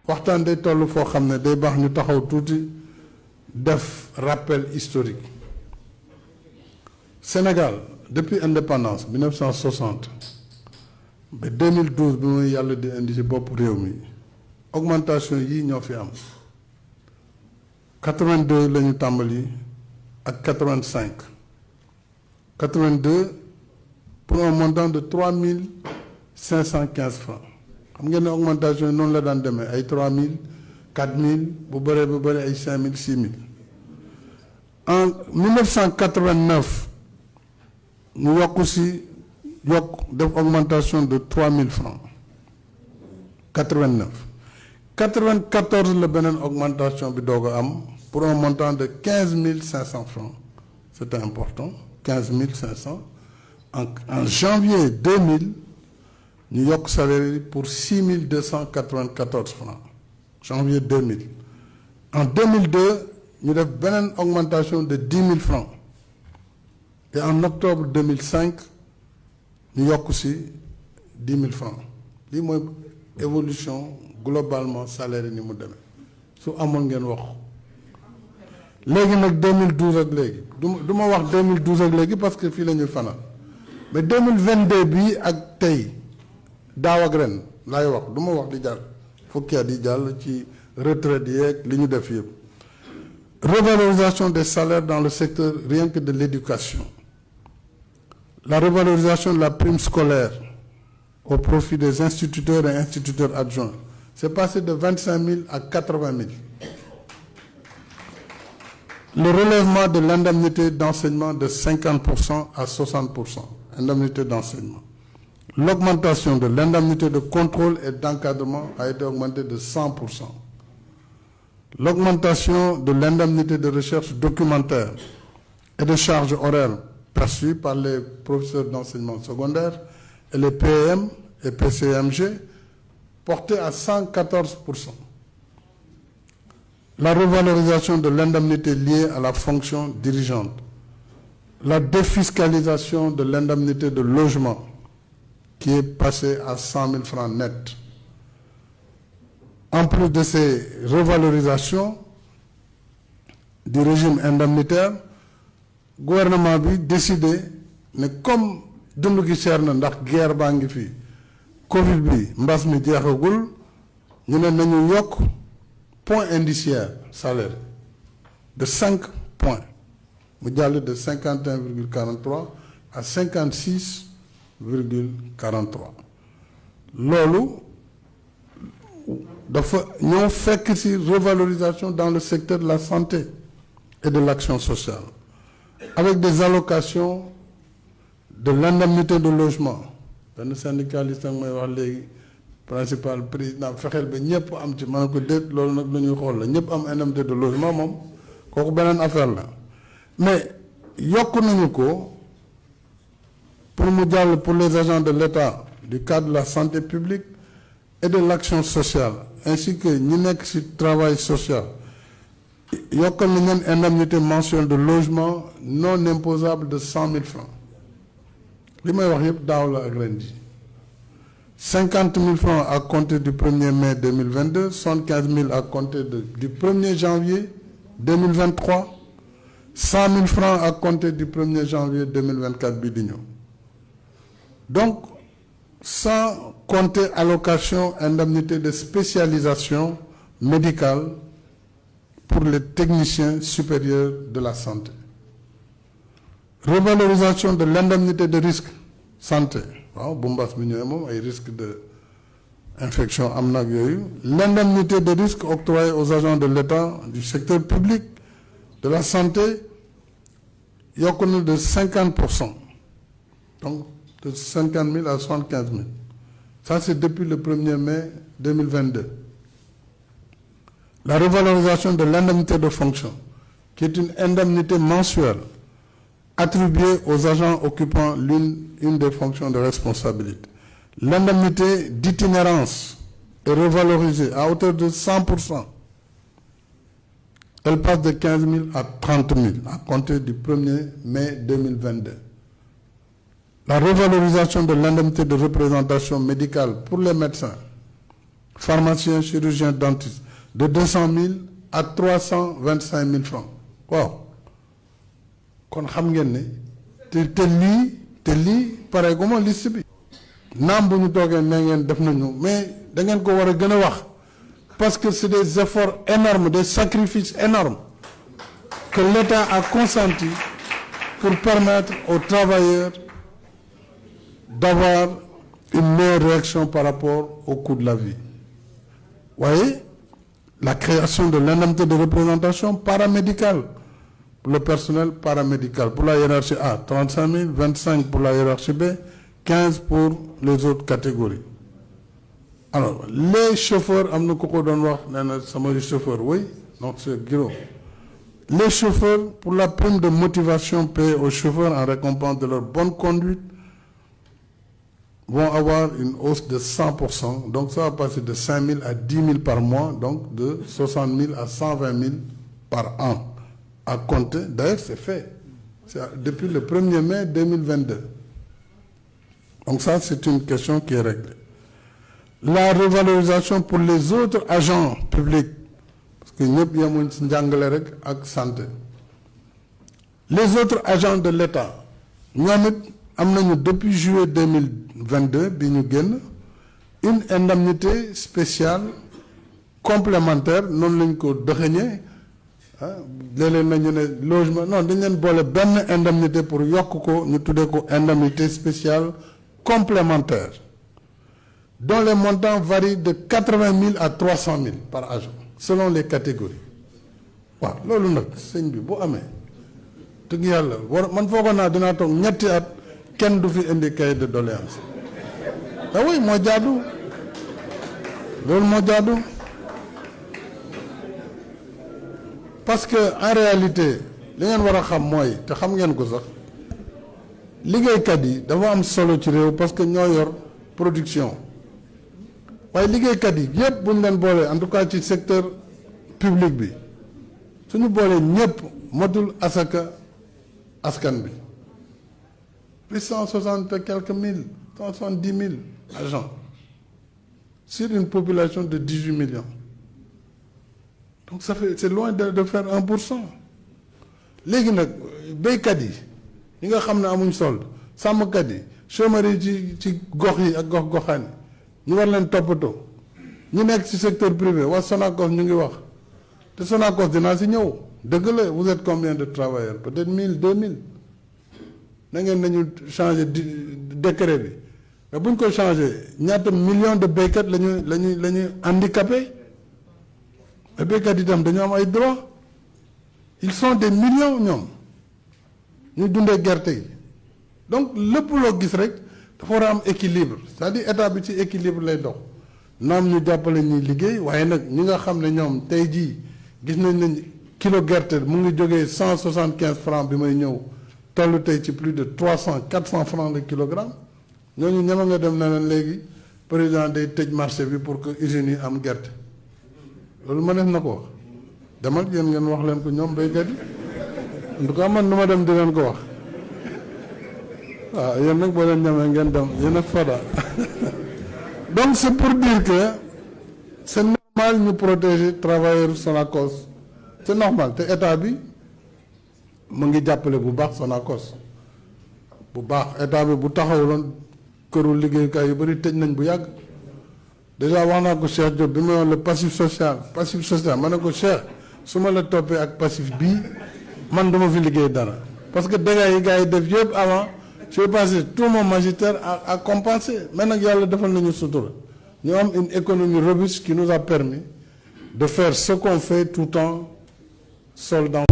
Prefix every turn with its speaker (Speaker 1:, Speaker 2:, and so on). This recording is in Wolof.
Speaker 1: waxtaan day toll foo xam ne day baax ñu taxaw tuuti def rappel historique. Sénégal depuis indépendance 1960 ba 2012 bi muy yàlla di indi ci bopp réew mi augmentation yii ñoo fi am 82 la ñu tàmbali ak 85 82 pour un montant de 3515 francs xam ngeen ne augmentation yi noonu la daan demee ay 3000 4000 bu bëree ay 5000 6000 en 1989 ñu def augmentation de 3000 francs 89 94 la beneen augmentation bi doog a am pour un montant de 15 500 francs c'était important 15 500 en janvier 2000 ñu yokk salaire yi pour 6 294 francs janvier 2000 en 2002 ñu def beneen augmentation de 10 000 francs et en octobre 2005 ñu yokk ci 10 000 francs lii mooy évolution globalement salaire yi ni mu demee su amoon ngeen wax léegi nag 2012 ak léegi du ma wax 2012 ak léegi parce que fii la ñuy fanaan mais 2022 bii ak tey daaw ak ren laay wax du ma wax di jàll fukki at di jàll ci retraite yeeg li ñu def yëpp revalorisation des salaires dans le secteur rien que de l'éducation, la revalorisation de la prime scolaire au profit des instituteurs et instituteurs adjoints, c'est passé de 25 000 à 80 000. Le relèvement de l'indemnité d'enseignement de 50% à 60%, indemnité d'enseignement. L'augmentation de l'indemnité de contrôle et d'encadrement a été augmentée de 100%. L'augmentation de l'indemnité de recherche documentaire et de charges horaires perçues par les professeurs d'enseignement secondaire et les PM et PCMG portée à 114%. La revalorisation de l'indemnité liée à la fonction dirigeante. La défiscalisation de l'indemnité de logement qui est passée à 100 000 francs net. En plus de ces revalorisations du régime indemnitaire, le gouvernement a décidé que comme dund gi cher na ndax guerre baa ngi fi Covid bi mbas mi jeexagul ñu ne nañu yokk point indiciaire salaire de 5 points mu jàll de 51,43 à 56,43 loolu dafa ñoo fekk ci revalorisation dans le secteur de la santé et de l'action sociale avec des allocations de l'indemnité de logement benn syndicaliste ak may wax léegi principal président fexeel ba ñëpp am ci mën ko déet loolu nag la ñuy xool la ñëpp am indemnité de logement moom kooku beneen affaire la mais yokk nañu ko pour mu jàll pour les agents de l'État du cadre de la santé publique et de l'action sociale ainsi que ñi nekk ci travail social yokkal nañ leen indemnité mensuelle de logement non imposable de 100 000 francs li may wax yëpp daaw la ak ren ji 50 000 francs à compter du 1er mai 2022 75 000 à compter du 1er janvier 2023 100 000 francs à compter du 1er janvier 2024 bi di ñëw donc sans compter allocation indemnité de spécialisation médicale pour les techniciens supérieurs de la santé. Revalorisation de l'indemnité de risque santé. Waaw bu mbas mi ñëwee moom ay risque de infection am na ak yooyu. L'indemnité de risque octroyée aux agents de l'État du secteur public de la santé yokk na de 50%. Donc de 50 000 à 75 000. Ça, c'est depuis le 1er mai 2022. La revalorisation de l'indemnité de fonction, qui est une indemnité mensuelle attribuée aux agents occupant une des fonctions de responsabilité. L'indemnité d'itinérance est revalorisée à hauteur de 100%. Elle passe de 15 000 à 30 000 à compter du 1er mai 2022. La revalorisation de l'indemnité de représentation médicale pour les médecins pharmacien, chirurgien, dentiste, de 200 000 à 325 000 francs. Wow. Kon xam ngeen ne te lii pare gu ma liste bi naam bu ñu toogee ne ngeen def nañu mais da ngeen ko war a gën a wax parce que c'est des efforts énormes, des sacrifices énormes que l'État a consentis pour permettre aux travailleurs d'avoir une meilleure réaction par rapport au coût de la vie. Vous voyez, la création de l'indemnité de représentation paramédicale pour le personnel paramédical. Pour la hiérarchie A, 35 000, 25 pour la hiérarchie B, 15 pour les autres catégories. Alors, les chauffeurs, les chauffeurs, oui, donc c'est gros. Les chauffeurs, pour la prime de motivation payée aux chauffeurs en récompense de leur bonne conduite, vont avoir une hausse de 100%. Donc ça va passer de 5 000 à 10 000 par mois, donc de 60 000 à 120 000 par an. À compter, d'ailleurs c'est fait. Depuis le 1er mai 2022. Donc ça, c'est une question qui est réglée. La revalorisation pour les autres agents publics, parce que nous avons santé. Les autres agents de l'État, nous avons depuis juillet 2022, une indemnité spéciale complémentaire, non l'unico dernier, logement, non, nous avons une indemnité pour Yokoko, nous avons une indemnité spéciale complémentaire, dont les montants varient de 80 000 à 300 000 par agent, selon les catégories. Waaw loolu nag sëñ bi bu amee dëgg yàlla man foogoon naa dinaa toog ñetti at kenn du fi indi cahier de doléance ah oui moo jaadu loolu moo jaadu parce que en réalité li ngeen war a xam mooy te xam ngeen ko sax liggéeykat yi dafa am solo ci réew parce que ñoo yor production waaye liggéeykat yi yëpp bu ñu leen boolee en tout cas ci secteur public bi suñu boolee ñëpp motul asaka askan bi plus 160 et quelques mille 170 000 agents sur une population de 18 millions. Donc ça fait c'est loin de faire 1%. léegi nag béykat yi ñi nga xam ne amuñ solde sàmmkat yi chômeurs yi ci gox yi ak gox-goxaan yi ñu war leen toppatoo ñu nekk ci secteur privé waa Sonacos ñu ngi wax te Sonacos dinaa si ñëw dëgg la vous êtes combien de travailleurs peut-être 1000 2000 na ngeen nañu changer décret bi mais bu ñu ko changer ñaata millions de béykat lañuy handicapé mais béykat yi tam dañu am ay droits ils sont des millions ñoom ñu dundee gerte yi donc lépp loo gis rek dafa war a am équilibre c'est-à-dire état bi ci équilibre lay dox naam ñu jàppale ñuy liggéey waaye nag ñi nga xam ne ñoom tey jii gis nañ ne kilo gerte mu ngi jógee 175 francs bi may ñëw tollu tey ci plus de 300 400 francs le kilogramme ñooñu ñama nga dem na leen léegi président day tëj marché bi pour que usines yi am gerte loolu ma def na ko wax demal yéen ngeen wax leen ko ñoom béykat yi en tout cas man nu ma dem di leen ko wax waaw yéen nag boo leen ñamee ngeen dem yéen ak Fada donc c'est pour dire que c'est normal ñu protéger travailleurs Sonacos c'est normal te état bi mu ngi jàppale bu baax Sonacos bu baax état bi bu taxawuloon këru liggéeyukaay yu bëri tëj nañ bu yàgg déjà wax naa ko Cheikh Diop bi ma yoon le passif social ma ne ko Cheikh su ma la toppee ak passif bii man duma fi liggéey dara parce que dégâts yi gars yi def yëpp avant j'ai passé tout mon magistère à compenser mais nag yàlla defal nañu sutura ñu am une économie robuste qui nous a permis de faire ce qu'on fait tout en soldant